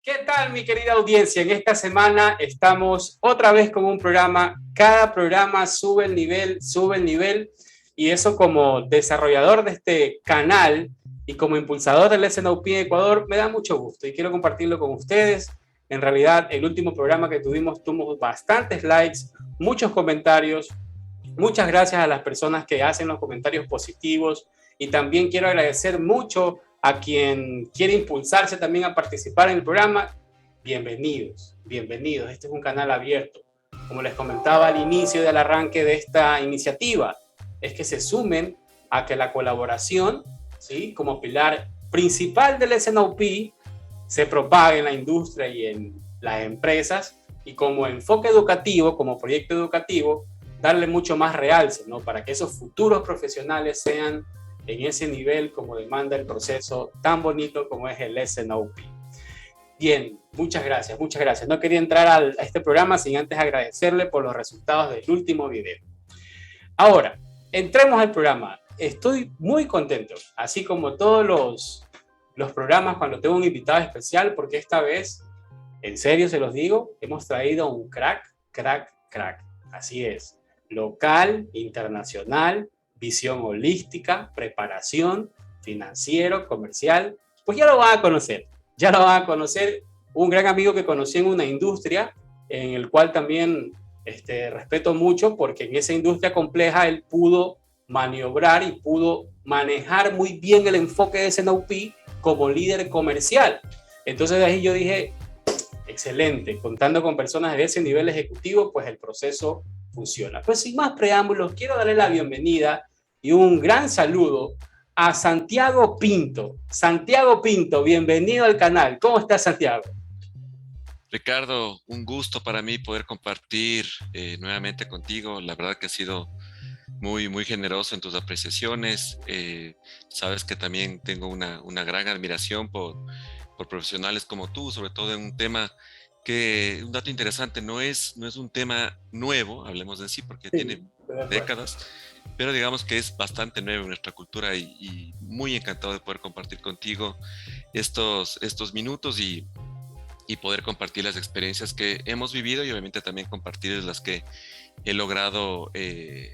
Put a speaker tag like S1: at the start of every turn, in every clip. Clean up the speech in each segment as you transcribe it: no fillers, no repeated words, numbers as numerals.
S1: ¿Qué tal, mi querida audiencia? En esta semana estamos otra vez con un programa. Cada programa sube el nivel, y eso como desarrollador de este canal y como impulsador del SNOP en Ecuador, me da mucho gusto y quiero compartirlo con ustedes. En realidad, el último programa que tuvimos tuvo bastantes likes, muchos comentarios. Muchas gracias a las personas que hacen los comentarios positivos y también quiero agradecer mucho a quien quiere impulsarse también a participar en el programa. Bienvenidos, bienvenidos. Este es un canal abierto. Como les comentaba al inicio del arranque de esta iniciativa, es que se sumen a que la colaboración, ¿sí?, como pilar principal del SNOP se propague en la industria y en las empresas, y como enfoque educativo, como proyecto educativo, darle mucho más realce, ¿no?, para que esos futuros profesionales sean en ese nivel como demanda el proceso tan bonito como es el SNOP. Bien, muchas gracias, muchas gracias. No quería entrar a este programa sin antes agradecerle por los resultados del último video. Ahora, entremos al programa. Estoy muy contento, así como todos los programas cuando tengo un invitado especial, porque esta vez, en serio se los digo, hemos traído un crack. Así es. Local, internacional, visión holística, preparación, financiero, comercial. Pues ya lo van a conocer. Ya lo van a conocer. Un gran amigo que conocí en una industria, en el cual también respeto mucho, porque en esa industria compleja él pudo maniobrar y pudo manejar muy bien el enfoque de SNOP como líder comercial. Entonces de ahí yo dije, excelente, contando con personas de ese nivel ejecutivo, pues el proceso funciona. Pues sin más preámbulos, quiero darle la bienvenida y un gran saludo a Santiago Pinto. Santiago Pinto, bienvenido al canal. ¿Cómo estás, Santiago?
S2: Ricardo, un gusto para mí poder compartir nuevamente contigo. La verdad que ha sido muy generoso en tus apreciaciones. Sabes que también tengo una gran admiración por profesionales como tú, sobre todo en un tema que, un dato interesante, no es un tema nuevo, hablemos de sí, porque tiene décadas, pero digamos que es bastante nuevo en nuestra cultura y muy encantado de poder compartir contigo estos minutos y poder compartir las experiencias que hemos vivido y obviamente también compartir las que he logrado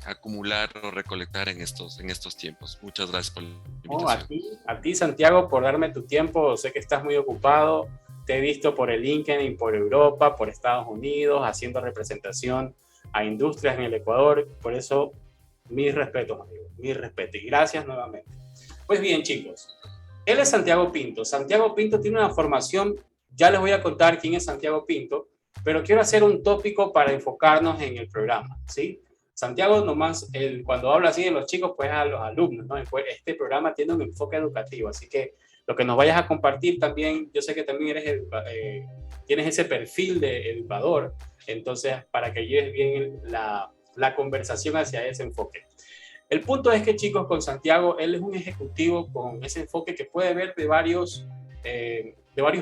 S2: acumular o recolectar en estos tiempos. Muchas gracias por la invitación.
S1: A ti, Santiago, por darme tu tiempo. Sé que estás muy ocupado. Te he visto por el LinkedIn, por Europa, por Estados Unidos, haciendo representación a industrias en el Ecuador. Por eso, mis respetos, amigo, mis respetos. Y gracias nuevamente. Pues bien, chicos, él es Santiago Pinto. Santiago Pinto tiene una formación, ya les voy a contar quién es Santiago Pinto, pero quiero hacer un tópico para enfocarnos en el programa, ¿sí? Santiago nomás, cuando habla así de los chicos, pues a los alumnos, ¿no? Pues este programa tiene un enfoque educativo, así que lo que nos vayas a compartir también, yo sé que también tienes ese perfil de educador, entonces para que lleves bien la conversación hacia ese enfoque. El punto es que, chicos, con Santiago, él es un ejecutivo con ese enfoque que puede ver de varios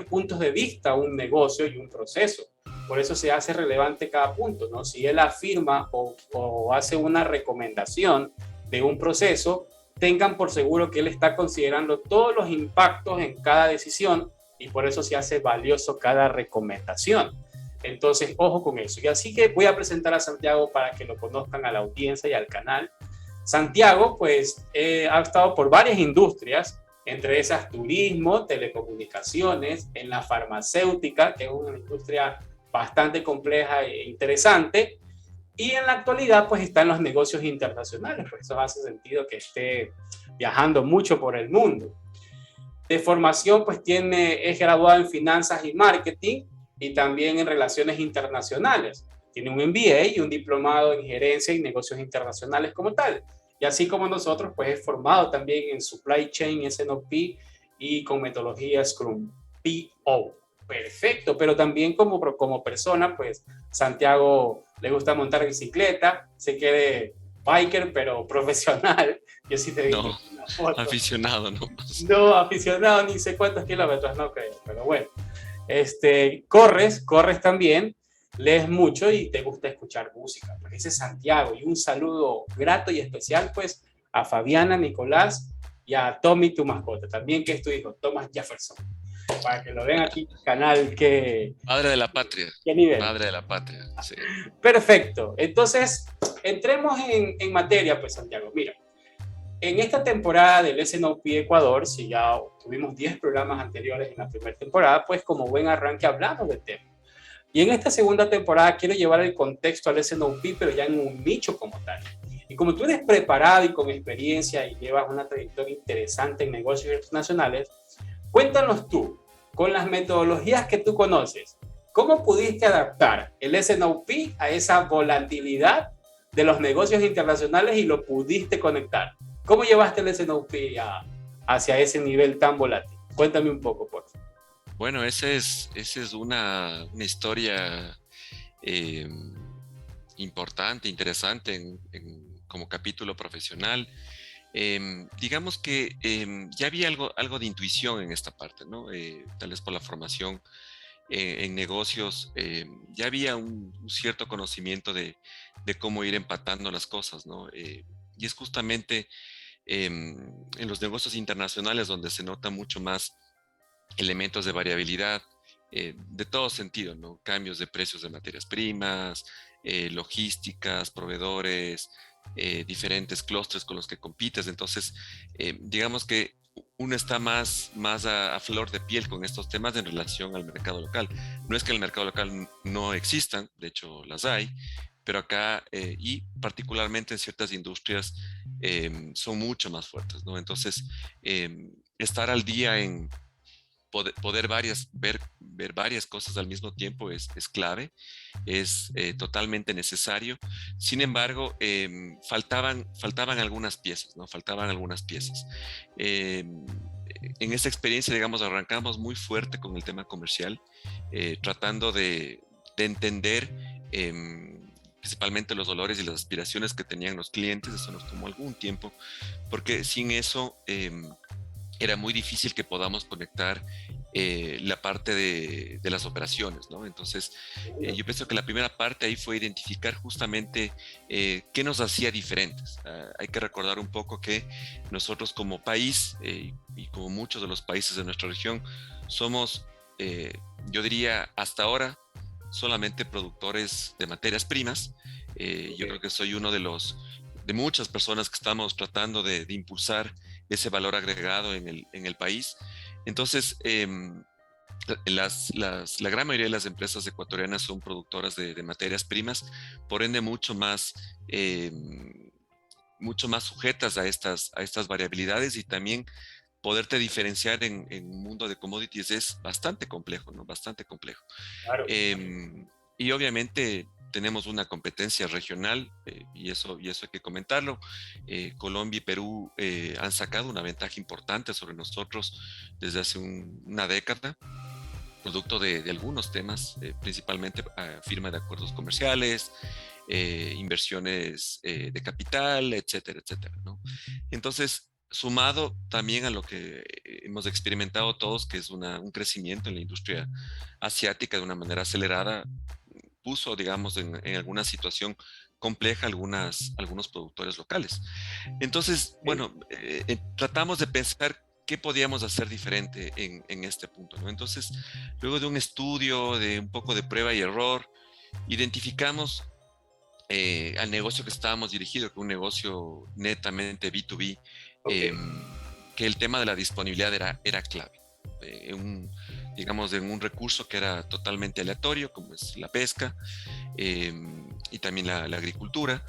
S1: puntos de vista un negocio y un proceso. Por eso se hace relevante cada punto, ¿no? Si él afirma o hace una recomendación de un proceso, tengan por seguro que él está considerando todos los impactos en cada decisión y por eso se hace valioso cada recomendación. Entonces, ojo con eso. Y así que voy a presentar a Santiago para que lo conozcan a la audiencia y al canal. Santiago, pues, ha estado por varias industrias, entre esas turismo, telecomunicaciones, en la farmacéutica, que es una industria bastante compleja e interesante, y en la actualidad pues está en los negocios internacionales, pues eso hace sentido que esté viajando mucho por el mundo. De formación pues es graduado en finanzas y marketing y también en relaciones internacionales. Tiene un MBA y un diplomado en gerencia y negocios internacionales como tal. Y así como nosotros, pues es formado también en Supply Chain, SNOP y con metodología Scrum PO. Perfecto, pero también como persona, pues Santiago le gusta montar bicicleta, se quede biker, pero profesional. Yo sí te vi
S2: no,
S1: una foto.
S2: Aficionado, ¿no?
S1: No, aficionado, ni sé cuántos kilómetros, no creo, pero bueno. Corres también, lees mucho y te gusta escuchar música. Pues ese es Santiago. Y un saludo grato y especial, pues, a Fabiana, Nicolás y a Tommy, tu mascota, también que es tu hijo, Thomas Jefferson. Para que lo vean aquí, canal,
S2: Padre de la patria.
S1: ¿qué nivel?
S2: Padre de la patria, sí.
S1: Perfecto. Entonces, entremos en materia, pues, Santiago. Mira, en esta temporada del SNOP Ecuador, si ya tuvimos 10 programas anteriores en la primera temporada, pues como buen arranque hablamos del tema. Y en esta segunda temporada quiero llevar el contexto al SNOP, pero ya en un nicho como tal. Y como tú eres preparado y con experiencia y llevas una trayectoria interesante en negocios internacionales, cuéntanos tú, con las metodologías que tú conoces, ¿cómo pudiste adaptar el SNOP a esa volatilidad de los negocios internacionales y lo pudiste conectar? ¿Cómo llevaste el SNOP hacia ese nivel tan volátil? Cuéntame un poco, por favor.
S2: Bueno, esa es una historia eh, importante, interesante como capítulo profesional. Digamos que ya había algo de intuición en esta parte, ¿no? Tal vez por la formación en negocios, ya había un cierto conocimiento de cómo ir empatando las cosas, ¿no? Y es justamente en los negocios internacionales donde se nota mucho más elementos de variabilidad de todo sentido, ¿no? Cambios de precios de materias primas, logísticas, proveedores, diferentes clústeres con los que compites. Entonces, digamos que uno está más a flor de piel con estos temas en relación al mercado local. No es que en el mercado local no existan, de hecho las hay, pero acá y particularmente en ciertas industrias son mucho más fuertes, ¿no? Entonces, estar al día en poder ver varias cosas al mismo tiempo es clave, es totalmente necesario. Sin embargo, faltaban algunas piezas, ¿no? Faltaban algunas piezas. Eh, en esta experiencia, digamos, arrancamos muy fuerte con el tema comercial, tratando de entender principalmente los dolores y las aspiraciones que tenían los clientes. Eso nos tomó algún tiempo, porque sin eso era muy difícil que podamos conectar la parte de las operaciones, ¿no? Entonces, yo pienso que la primera parte ahí fue identificar justamente qué nos hacía diferentes. Hay que recordar un poco que nosotros como país, y como muchos de los países de nuestra región, somos, eh, yo diría, hasta ahora, solamente productores de materias primas. Yo creo que soy uno de muchas personas que estamos tratando de impulsar ese valor agregado en el país. Entonces, la gran mayoría de las empresas ecuatorianas son productoras de materias primas, por ende eh, mucho más sujetas a estas variabilidades, y también poderte diferenciar en un mundo de commodities es bastante complejo, ¿no? Bastante complejo.
S1: Claro.
S2: Y obviamente tenemos una competencia regional, y eso hay que comentarlo. Colombia y Perú han sacado una ventaja importante sobre nosotros desde hace una década, producto de algunos temas, principalmente firma de acuerdos comerciales, inversiones de capital, etcétera, etcétera, ¿no? Entonces, sumado también a lo que hemos experimentado todos, que es un crecimiento en la industria asiática de una manera acelerada, puso, digamos, en alguna situación compleja algunos productores locales. Entonces, bueno, tratamos de pensar qué podíamos hacer diferente en este punto, ¿no? Entonces, luego de un estudio, de un poco de prueba y error, identificamos al negocio que estábamos dirigido, que es un negocio netamente B2B,
S1: Ok.
S2: que el tema de la disponibilidad era clave. Digamos, en un recurso que era totalmente aleatorio, como es la pesca, eh, y también la agricultura.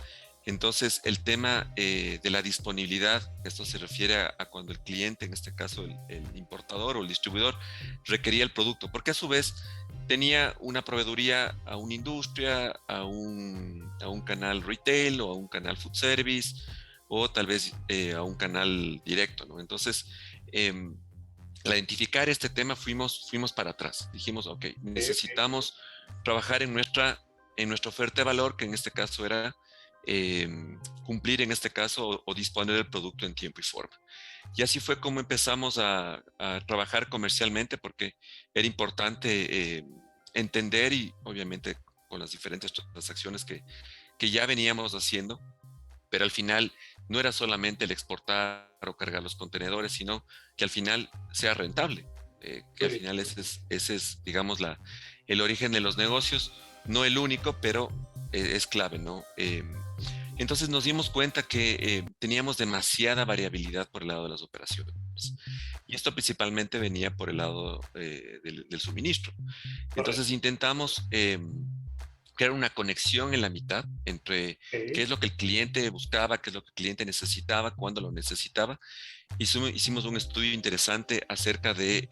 S2: Entonces, el tema de la disponibilidad, esto se refiere a cuando el cliente, en este caso el importador o el distribuidor, requería el producto, porque a su vez tenía una proveeduría a una industria, a un canal retail o a un canal food service, o tal vez a un canal directo, ¿no? Entonces, al identificar este tema fuimos para atrás. Dijimos, ok, necesitamos trabajar en nuestra oferta de valor, que en este caso era eh, cumplir en este caso o disponer del producto en tiempo y forma. Y así fue como empezamos a trabajar comercialmente, porque era importante entender, y obviamente con las diferentes transacciones que ya veníamos haciendo, pero al final no era solamente el exportar o cargar los contenedores, sino que al final sea rentable. que al final ese es digamos, el origen de los negocios, no el único, pero es clave, ¿no? Entonces nos dimos cuenta que teníamos demasiada variabilidad por el lado de las operaciones. Y esto principalmente venía por el lado del suministro.
S1: Correcto.
S2: Entonces intentamos crear una conexión en la mitad entre qué
S1: Ok.
S2: es lo que el cliente buscaba, qué es lo que el cliente necesitaba, cuándo lo necesitaba. Hicimos un estudio interesante acerca de,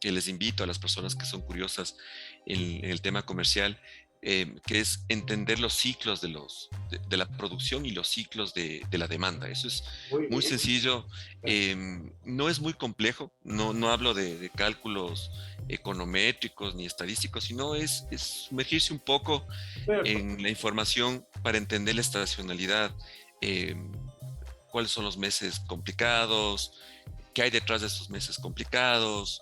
S2: que les invito a las personas que son curiosas en el tema comercial, que es entender los ciclos de la producción y los ciclos de la demanda. Eso es
S1: Muy
S2: muy
S1: bien.
S2: sencillo, no es muy complejo, no hablo de cálculos econométricos ni estadísticos, sino es sumergirse un poco
S1: Perfecto.
S2: en la información para entender la estacionalidad, eh, cuáles son los meses complicados, qué hay detrás de esos meses complicados,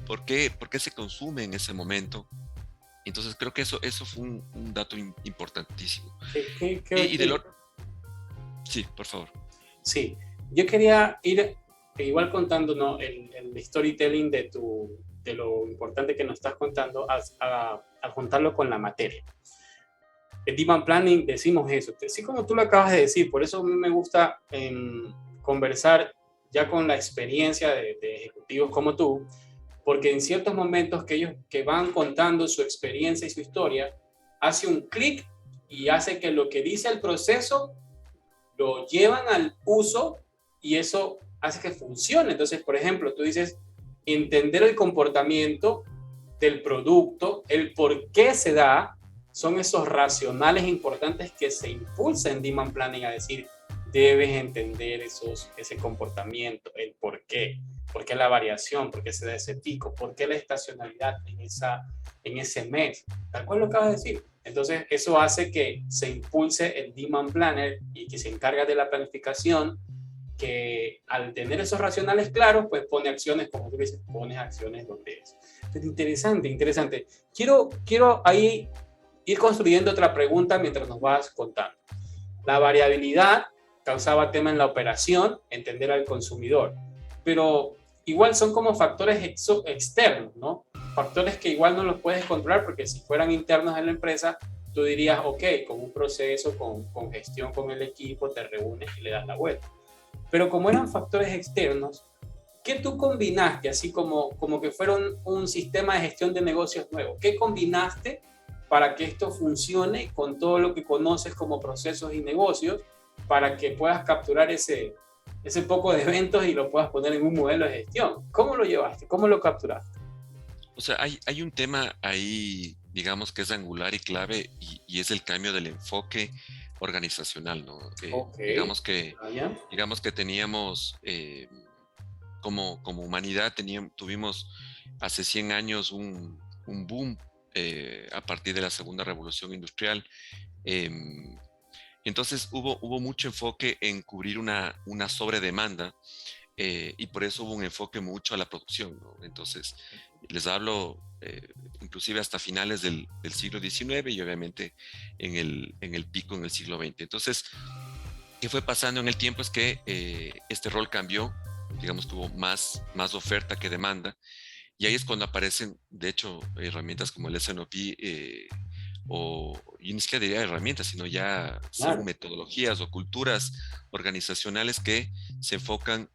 S2: por qué se consume en ese momento. Entonces creo que eso fue un dato importantísimo. Y del otro, sí, por favor.
S1: Sí, yo quería ir igual contando, ¿no? El storytelling de lo importante que nos estás contando, a juntarlo con la materia. En Demand Planning decimos eso, así como tú lo acabas de decir, por eso a mí me gusta conversar ya con la experiencia de ejecutivos como tú, porque en ciertos momentos que ellos que van contando su experiencia y su historia, hace un clic y hace que lo que dice el proceso lo llevan al uso y eso hace que funcione. Entonces, por ejemplo, tú dices entender el comportamiento del producto, el por qué se da, son esos racionales importantes que se impulsa en Demand Planning a decir, debes entender ese comportamiento, el por qué la variación, por qué se da ese pico, por qué la estacionalidad en ese mes, tal cual lo acabas de decir. Entonces, eso hace que se impulse el Demand Planner y que se encarga de la planificación, que al tener esos racionales claros, pues pone acciones, como tú dices, pones acciones donde es. Pero interesante, interesante. Quiero ahí ir construyendo otra pregunta mientras nos vas contando. La variabilidad causaba tema en la operación, entender al consumidor, pero igual son como factores externos, ¿no? Factores que igual no los puedes controlar porque si fueran internos en la empresa, tú dirías, ok, con un proceso, con gestión con el equipo, te reúnes y le das la vuelta. Pero como eran factores externos, ¿qué tú combinaste, así como que fueron un sistema de gestión de negocios nuevo? ¿Qué combinaste para que esto funcione con todo lo que conoces como procesos y negocios, para que puedas capturar ese poco de eventos y lo puedas poner en un modelo de gestión? ¿Cómo lo llevaste? ¿Cómo lo capturaste?
S2: O sea, hay un tema ahí, digamos, que es angular y clave y es el cambio del enfoque organizacional, ¿no?
S1: Ok, vaya.
S2: Digamos que teníamos, como humanidad, tuvimos hace 100 años un boom a partir de la segunda revolución industrial. em, entonces hubo mucho enfoque en cubrir una sobredemanda, y por eso hubo un enfoque mucho a la producción, ¿no? Entonces, les hablo inclusive hasta finales del siglo XIX y obviamente en el pico en el siglo XX. Entonces, ¿qué fue pasando en el tiempo? Es que este rol cambió, digamos que hubo más oferta que demanda, y ahí es cuando aparecen, de hecho, herramientas como el SNOP, y ni siquiera diría herramientas, sino ya son
S1: Claro.
S2: metodologías o culturas organizacionales que se enfocan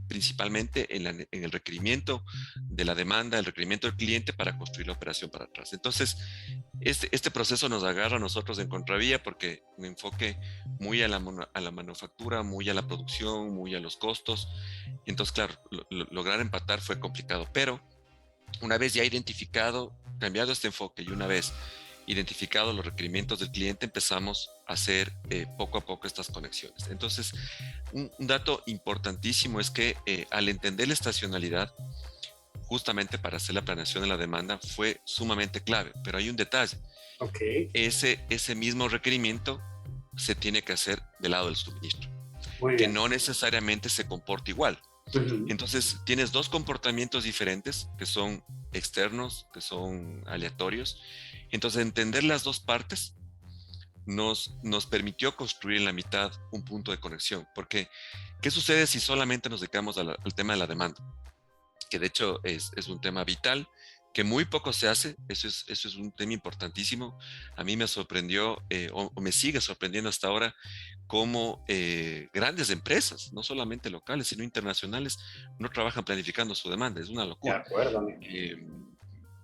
S2: principalmente en el requerimiento de la demanda, el requerimiento del cliente para construir la operación para atrás. Entonces, este proceso nos agarra a nosotros en contravía porque un enfoque muy a la manufactura, muy a la producción, muy a los costos. Entonces, claro, lograr empatar fue complicado, pero una vez ya identificado, cambiado este enfoque y una vez identificado los requerimientos del cliente, empezamos a hacer poco a poco estas conexiones. Entonces, un dato importantísimo es que al entender la estacionalidad, justamente para hacer la planeación de la demanda, fue sumamente clave. Pero hay un detalle.
S1: Ok.
S2: Ese mismo requerimiento se tiene que hacer del lado del suministro,
S1: Muy
S2: que
S1: bien.
S2: no necesariamente se comporta igual.
S1: Uh-huh.
S2: Entonces, tienes dos comportamientos diferentes que son externos, que son aleatorios. Entonces, entender las dos partes nos permitió construir en la mitad un punto de conexión. Porque, ¿qué sucede si solamente nos dedicamos al tema de la demanda? que de hecho es un tema vital, que muy poco se hace. Eso es un tema importantísimo. A mí me sorprendió, o me sigue sorprendiendo hasta ahora, cómo grandes empresas, no solamente locales, sino internacionales, no trabajan planificando su demanda. Es una
S1: De
S2: locura.
S1: acuerdo, amigo.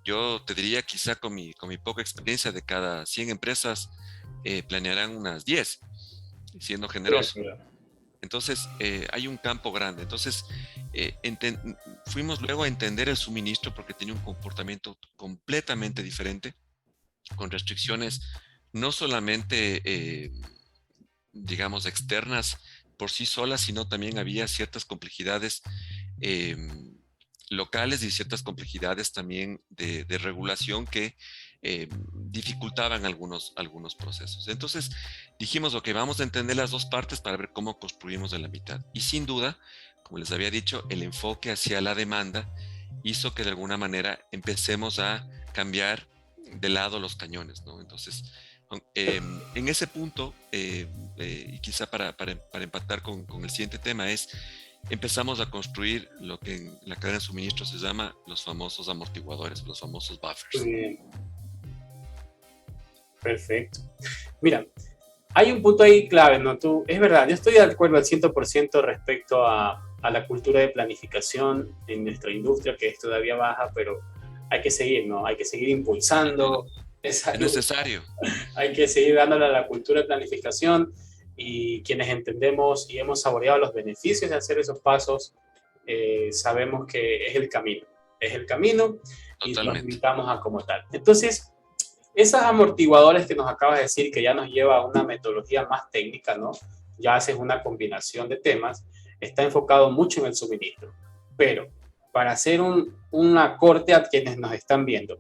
S2: Yo te diría, quizá con mi poca experiencia, de cada 100 empresas, planearán unas 10, siendo
S1: De
S2: generoso.
S1: acuerdo.
S2: Entonces, hay un campo grande. Entonces, fuimos luego a entender el suministro, porque tenía un comportamiento completamente diferente, con restricciones no solamente, digamos, externas por sí solas, sino también había ciertas complejidades eh, locales y ciertas complejidades también de regulación que dificultaban algunos procesos. Entonces dijimos, ok, vamos a entender las dos partes para ver cómo construimos de la mitad. Y sin duda, como les había dicho, el enfoque hacia la demanda hizo que de alguna manera empecemos a cambiar de lado los cañones, ¿no? Entonces, en ese punto, y quizá para empatar con el siguiente tema, empezamos a construir lo que en la cadena de suministro se llama los famosos amortiguadores, los famosos
S1: Muy
S2: buffers.
S1: bien. Perfecto. Mira, hay un punto ahí clave, ¿no? Es verdad, yo estoy de acuerdo al 100% respecto a la cultura de planificación en nuestra industria, que es todavía baja, pero hay que seguir, ¿no? Hay que seguir impulsando.
S2: Es necesario.
S1: Hay que seguir dándole a la cultura de planificación, y quienes entendemos y hemos saboreado los beneficios de hacer esos pasos, sabemos que es el camino y los
S2: Totalmente.
S1: invitamos a como tal. Entonces, esos amortiguadores que nos acabas de decir, que ya nos lleva a una metodología más técnica, ¿no? Ya haces una combinación de temas, está enfocado mucho en el suministro. Pero para hacer un acorte a quienes nos están viendo,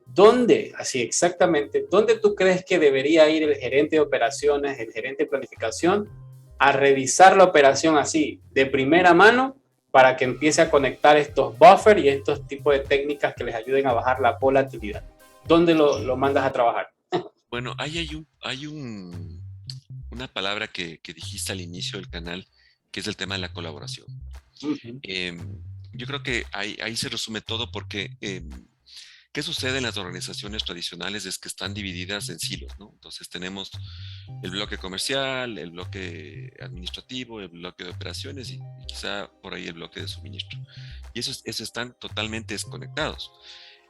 S1: ¿dónde, así exactamente, dónde tú crees que debería ir el gerente de operaciones, el gerente de planificación, a revisar la operación así, de primera mano, para que empiece a conectar estos buffers y estos tipos de técnicas que les ayuden a bajar la volatilidad? ¿Dónde lo mandas a trabajar?
S2: Bueno, una palabra que dijiste al inicio del canal, que es el tema de la colaboración.
S1: Uh-huh.
S2: Yo creo que ahí se resume todo, porque ¿qué sucede en las organizaciones tradicionales? Es que están divididas en silos, ¿no? Entonces tenemos el bloque comercial, el bloque administrativo, el bloque de operaciones y quizá por ahí el bloque de suministro. Y esos están totalmente desconectados.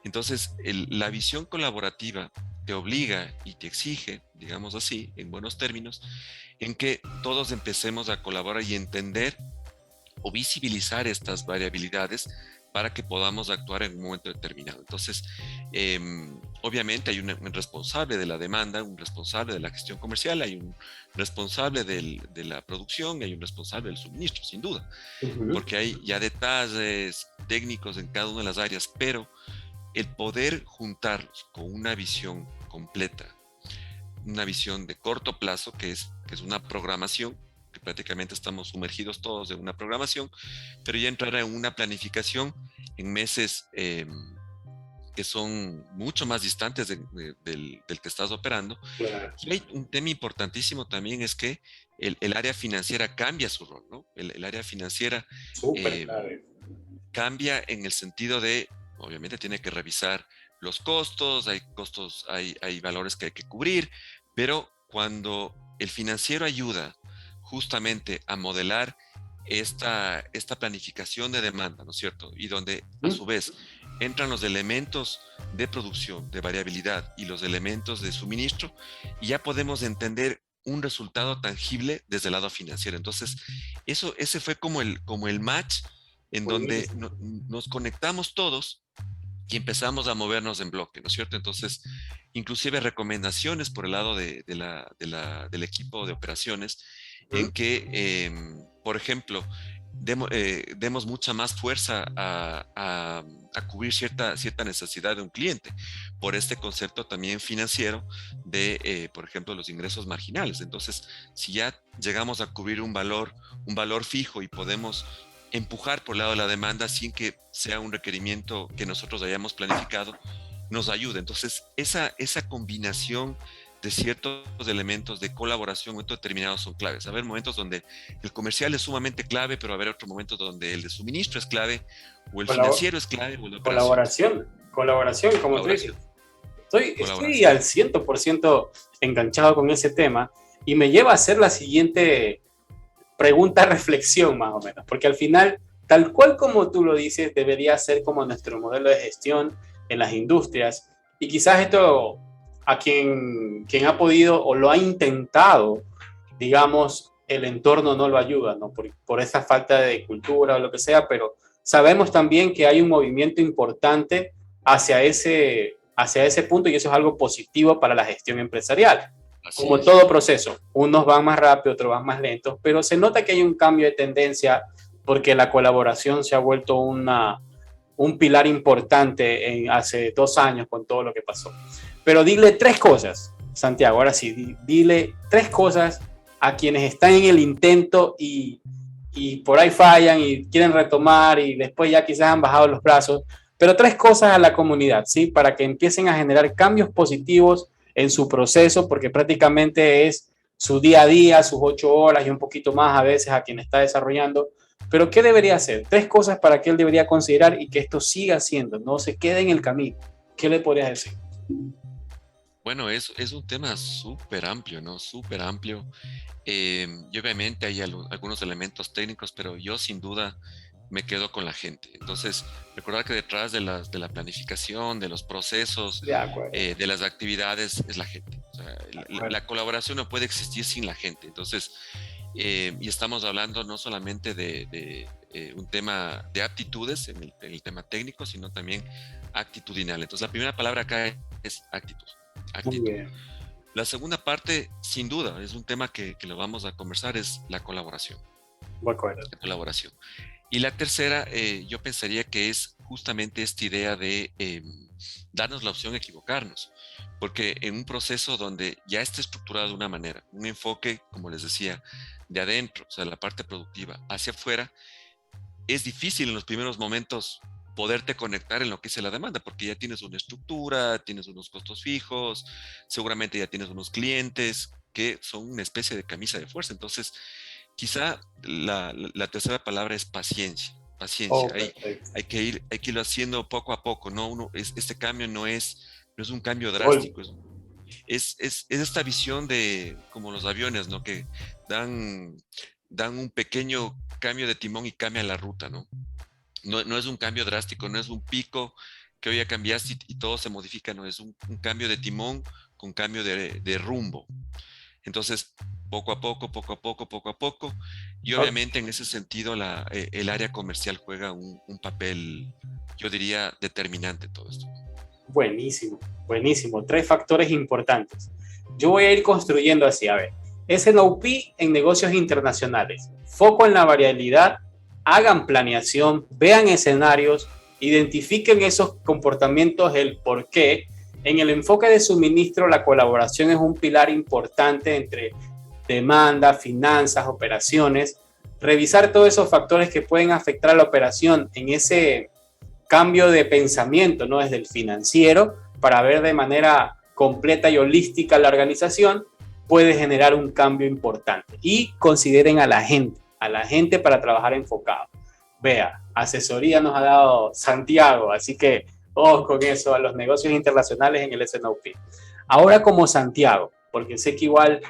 S2: Entonces, la visión colaborativa te obliga y te exige, digamos así, en buenos términos, en que todos empecemos a colaborar y entender o visibilizar estas variabilidades para que podamos actuar en un momento determinado. Entonces, obviamente hay un responsable de la demanda, un responsable de la gestión comercial, hay un responsable de la producción, hay un responsable del suministro, sin duda,
S1: Uh-huh.
S2: porque hay ya detalles técnicos en cada una de las áreas, pero el poder juntarlos con una visión completa, una visión de corto plazo, que es una programación, que prácticamente estamos sumergidos todos en una programación, pero ya entrar en una planificación en meses que son mucho más distantes del que estás operando.
S1: Claro.
S2: Y hay un tema importantísimo también, es que el área financiera cambia su rol, ¿no? El área financiera
S1: Súper clave.
S2: cambia en el sentido de, obviamente tiene que revisar los costos, hay valores que hay que cubrir, pero cuando el financiero ayuda justamente a modelar esta planificación de demanda, ¿no es cierto? Y donde a su vez entran los elementos de producción, de variabilidad y los elementos de suministro, y ya podemos entender un resultado tangible desde el lado financiero. Entonces, ese fue como el match en donde nos conectamos todos y empezamos a movernos en bloque, ¿no es cierto? Entonces, inclusive recomendaciones por el lado del equipo de operaciones, en que, por ejemplo, demos mucha más fuerza a cubrir cierta necesidad de un cliente, por este concepto también financiero de, por ejemplo, los ingresos marginales. Entonces, si ya llegamos a cubrir un valor fijo y podemos empujar por el lado de la demanda sin que sea un requerimiento que nosotros hayamos planificado, nos ayuda. Entonces, esa combinación de ciertos elementos de colaboración en momentos determinados son claves. Va a haber momentos donde el comercial es sumamente clave, pero va a haber otros momentos donde el de suministro es clave, O el financiero es clave o la operación.
S1: Colaboración, como tú dices.
S2: Colaboración.
S1: Estoy al 100% enganchado con ese tema y me lleva a hacer la siguiente pregunta, reflexión más o menos, porque al final, tal cual como tú lo dices, debería ser como nuestro modelo de gestión en las industrias y quizás esto a quien ha podido o lo ha intentado, digamos, el entorno no lo ayuda, ¿no? Por esa falta de cultura o lo que sea, pero sabemos también que hay un movimiento importante hacia ese punto y eso es algo positivo para la gestión empresarial.
S2: Así
S1: Como
S2: es.
S1: todo proceso, unos van más rápido, otros van más lentos, pero se nota que hay un cambio de tendencia porque la colaboración se ha vuelto un pilar importante hace 2 años con todo lo que pasó. Pero dile 3 cosas, Santiago, ahora sí, dile 3 cosas a quienes están en el intento y por ahí fallan y quieren retomar y después ya quizás han bajado los brazos, pero 3 cosas a la comunidad, ¿sí? Para que empiecen a generar cambios positivos en su proceso, porque prácticamente es su día a día, sus 8 horas y un poquito más a veces a quien está desarrollando. Pero ¿qué debería hacer? 3 cosas para que él debería considerar y que esto siga siendo, no se quede en el camino. ¿Qué le podrías decir?
S2: Bueno, es un tema súper amplio, ¿no? Súper amplio. Y obviamente hay algunos elementos técnicos, pero yo sin duda me quedo con la gente. Entonces, recordar que detrás de la planificación, de los procesos,
S1: De acuerdo.
S2: de las actividades, es la gente. O sea, la colaboración no puede existir sin la gente. Entonces, y estamos hablando no solamente de un tema de aptitudes en el tema técnico, sino también actitudinal. Entonces, la primera palabra acá es actitud.
S1: Muy
S2: Actitud.
S1: bien.
S2: La segunda parte, sin duda, es un tema que lo vamos a conversar, es la colaboración.
S1: De acuerdo.
S2: La colaboración. Y la tercera, yo pensaría que es justamente esta idea de darnos la opción de equivocarnos, porque en un proceso donde ya está estructurado de una manera, un enfoque, como les decía, de adentro, o sea, la parte productiva, hacia afuera, es difícil en los primeros momentos poderte conectar en lo que es la demanda, porque ya tienes una estructura, tienes unos costos fijos, seguramente ya tienes unos clientes que son una especie de camisa de fuerza. Entonces, quizá la tercera palabra es paciencia. Paciencia.
S1: Oh, perfecto.
S2: Hay que irlo haciendo poco a poco, ¿no? Este cambio no es un cambio
S1: Gol.
S2: drástico, es esta visión de como los aviones, ¿no? Que dan, dan un pequeño cambio de timón y cambian la ruta, ¿no? No es un cambio drástico, no es un pico que hoy ya cambiaste y todo se modifica, no, es un cambio de timón con cambio de rumbo. Entonces, poco a poco, poco a poco, poco a poco, y
S1: Ok.
S2: obviamente en ese sentido el área comercial juega un papel, yo diría, determinante en todo esto.
S1: Buenísimo, buenísimo. 3 factores importantes. Yo voy a ir construyendo así, a ver. SNOP en negocios internacionales. Foco en la variabilidad, hagan planeación, vean escenarios, identifiquen esos comportamientos, el por qué. En el enfoque de suministro, la colaboración es un pilar importante entre demanda, finanzas, operaciones. Revisar todos esos factores que pueden afectar a la operación en ese cambio de pensamiento, ¿no? Desde el financiero, para ver de manera completa y holística la organización, puede generar un cambio importante. Y consideren a la gente para trabajar enfocado. Vea, asesoría nos ha dado Santiago, así que ojo con eso, a los negocios internacionales en el SNOP. Ahora como Santiago, porque sé que igual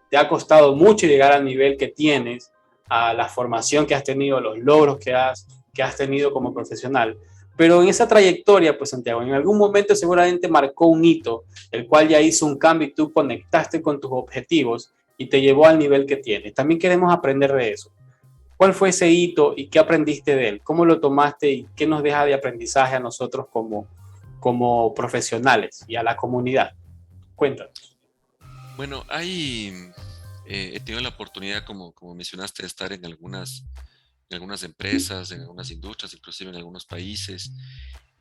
S1: te ha costado mucho llegar al nivel que tienes, a la formación que has tenido, los logros que has tenido como profesional. Pero en esa trayectoria, pues Santiago, en algún momento seguramente marcó un hito, el cual ya hizo un cambio y tú conectaste con tus objetivos y te llevó al nivel que tienes. También queremos aprender de eso. ¿Cuál fue ese hito y qué aprendiste de él? ¿Cómo lo tomaste y qué nos deja de aprendizaje a nosotros como profesionales y a la comunidad? Cuéntanos.
S2: Bueno, he tenido la oportunidad, como mencionaste, de estar en algunas empresas, en algunas industrias, inclusive en algunos países.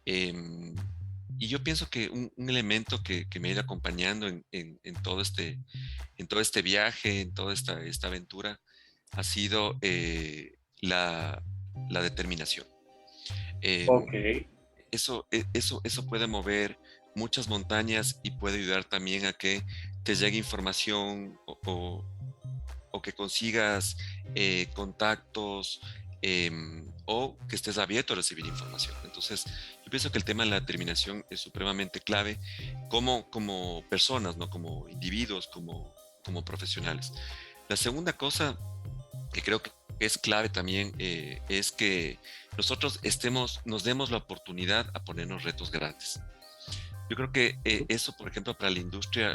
S2: Em, y yo pienso que un elemento que me ha ido acompañando en todo este viaje, en toda esta aventura, ha sido la determinación.
S1: Ok.
S2: Em, eso puede mover muchas montañas y puede ayudar también a que te llegue información o que consigas contactos, o que estés abierto a recibir información. Entonces, yo pienso que el tema de la determinación es supremamente clave como personas, ¿no? Como individuos, como profesionales. La segunda cosa que creo que es clave también es que nosotros nos demos la oportunidad a ponernos retos grandes. Yo creo que eso, por ejemplo, para la industria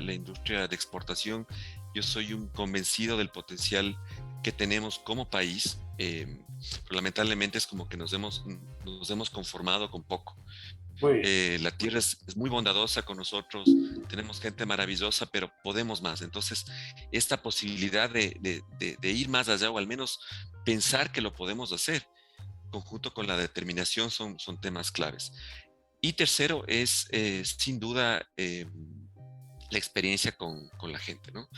S2: de exportación, yo soy un convencido del potencial que tenemos como país, pero lamentablemente es como que nos hemos conformado con poco.
S1: Muy bien.
S2: La tierra es muy bondadosa con nosotros, tenemos gente maravillosa, pero podemos más. Entonces, esta posibilidad de ir más allá, o al menos pensar que lo podemos hacer, conjunto con la determinación, son temas claves. Y tercero es, sin duda, la experiencia con la gente, ¿no?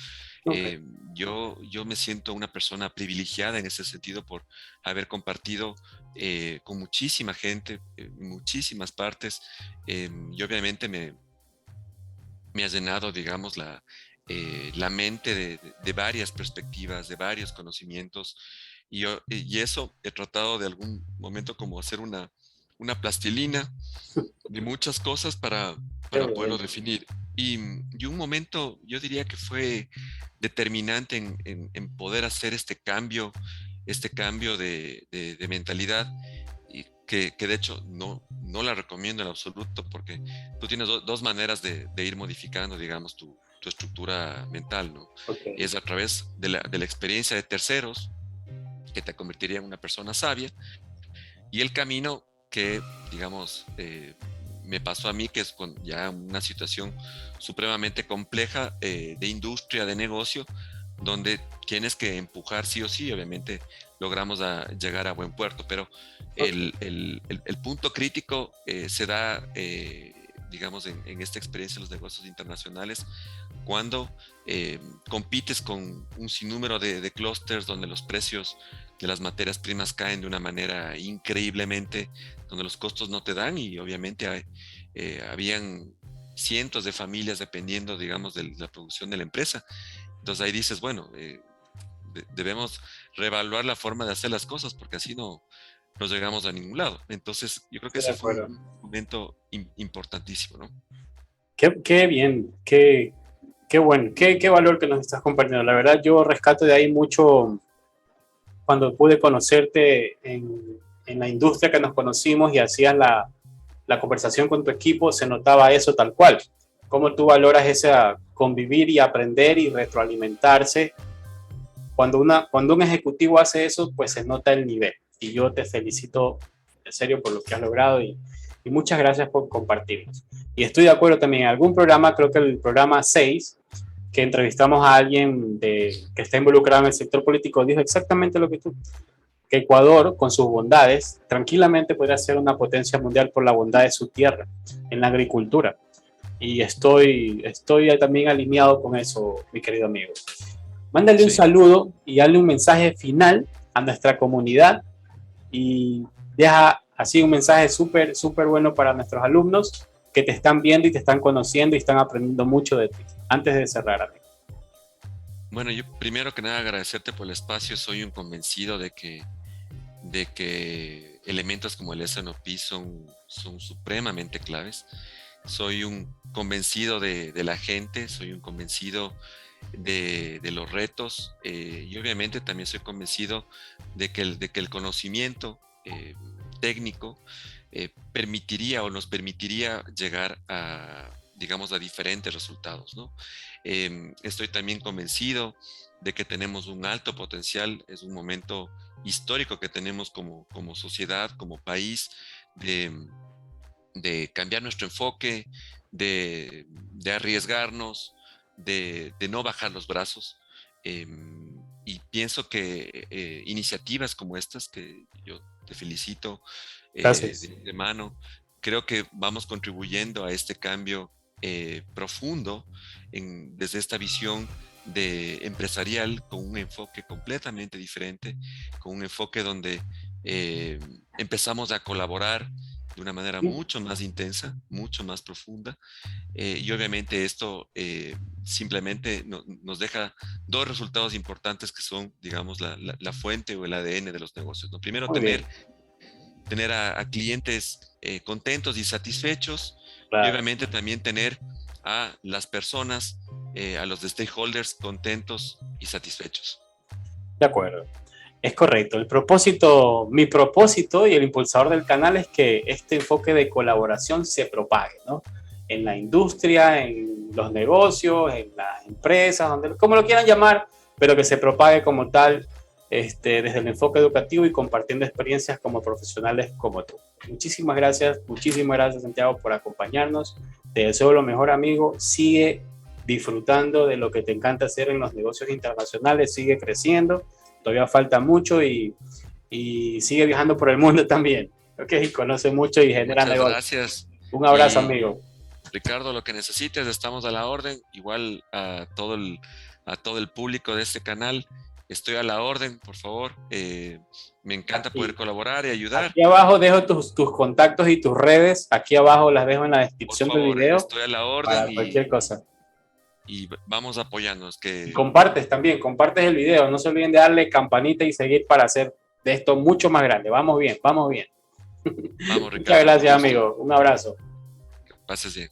S1: Ok.
S2: Yo me siento una persona privilegiada en ese sentido por haber compartido con muchísima gente, en muchísimas partes, y obviamente me ha llenado, digamos, la mente de varias perspectivas, de varios conocimientos, y eso he tratado de algún momento como hacer una plastilina de muchas cosas
S1: Qué
S2: para poderlo
S1: bueno.
S2: definir. Y un momento, yo diría que fue determinante en poder hacer este cambio de mentalidad, y que de hecho no la recomiendo en absoluto, porque tú tienes dos maneras de ir modificando, digamos, tu estructura mental, ¿no?
S1: Ok.
S2: Es a través de la experiencia de terceros, que te convertiría en una persona sabia, y el camino que, digamos, me pasó a mí, que es con ya una situación supremamente compleja de industria, de negocio, donde tienes que empujar sí o sí. Obviamente logramos llegar a buen puerto, pero
S1: Ok.
S2: el punto crítico se da, digamos, en esta experiencia de los negocios internacionales, cuando compites con un sinnúmero de clústeres donde los precios de las materias primas caen de una manera increíblemente, donde los costos no te dan, y obviamente habían cientos de familias dependiendo, digamos, de la producción de la empresa. Entonces ahí dices, bueno, debemos reevaluar la forma de hacer las cosas, porque así no llegamos a ningún lado. Entonces yo creo que
S1: Estoy de
S2: ese fue
S1: acuerdo.
S2: un momento importantísimo, ¿no?
S1: Qué bien, qué bueno, qué valor que nos estás compartiendo. La verdad, yo rescato de ahí mucho cuando pude conocerte en la industria que nos conocimos y hacías la conversación con tu equipo, se notaba eso tal cual. Cómo tú valoras ese convivir y aprender y retroalimentarse. Cuando un ejecutivo hace eso, pues se nota el nivel. Y yo te felicito en serio por lo que has logrado y muchas gracias por compartirnos. Y estoy de acuerdo también en algún programa, creo que el programa 6 que entrevistamos a alguien que está involucrado en el sector político, dijo exactamente lo que tú, que Ecuador, con sus bondades, tranquilamente podría ser una potencia mundial por la bondad de su tierra en la agricultura. Y estoy también alineado con eso, mi querido amigo. Mándale un
S2: Sí.
S1: saludo y dale un mensaje final a nuestra comunidad y deja así un mensaje súper, súper bueno para nuestros alumnos que te están viendo y te están conociendo y están aprendiendo mucho de ti. Antes de cerrar, amigo.
S2: Bueno, yo primero que nada agradecerte por el espacio. Soy un convencido de que elementos como el SNOP son supremamente claves. Soy un convencido de la gente, soy un convencido de los retos, y obviamente también soy convencido de que el conocimiento técnico permitiría o nos permitiría llegar a, digamos, a diferentes resultados, ¿no? Estoy también convencido de que tenemos un alto potencial. Es un momento histórico que tenemos como sociedad, como país, de, de cambiar nuestro enfoque, de arriesgarnos, de no bajar los brazos. Y pienso que iniciativas como estas, que yo te felicito
S1: Gracias.
S2: de mano, creo que vamos contribuyendo a este cambio profundo desde esta visión de empresarial, con un enfoque completamente diferente, con un enfoque donde empezamos a colaborar de una manera mucho más intensa, mucho más profunda. Y obviamente esto simplemente nos deja dos resultados importantes que son, digamos, la fuente o el ADN de los negocios, ¿no? Primero,
S1: Muy bien,
S2: tener a clientes contentos y satisfechos, y
S1: claro,
S2: obviamente también tener a las personas, a los stakeholders contentos y satisfechos.
S1: de acuerdo. Es correcto. El propósito, mi propósito y el impulsador del canal es que este enfoque de colaboración se propague, ¿no? En la industria, en los negocios, en las empresas, donde, como lo quieran llamar, pero que se propague como tal, desde el enfoque educativo y compartiendo experiencias como profesionales como tú. Muchísimas gracias Santiago por acompañarnos. Te deseo lo mejor, amigo. Sigue disfrutando de lo que te encanta hacer en los negocios internacionales, sigue creciendo. Todavía falta mucho y sigue viajando por el mundo también. ¿Ok? Conoce mucho y genera
S2: Muchas
S1: negocios.
S2: gracias.
S1: Un abrazo,
S2: Y
S1: amigo.
S2: Ricardo, lo que necesites, estamos a la orden. Igual a todo el público de este canal, estoy a la orden, por favor. Me encanta poder colaborar y ayudar.
S1: Aquí abajo dejo tus contactos y tus redes. Aquí abajo las dejo en la
S2: Por
S1: descripción del
S2: favor,
S1: video
S2: estoy a la orden
S1: para cualquier cosa.
S2: y vamos a apoyarnos.
S1: Y compartes también, compartes el video. No se olviden de darle campanita y seguir para hacer de esto mucho más grande. Vamos bien, vamos bien.
S2: Vamos,
S1: Muchas
S2: Ricardo.
S1: gracias, amigo. Un abrazo.
S2: Que pases bien.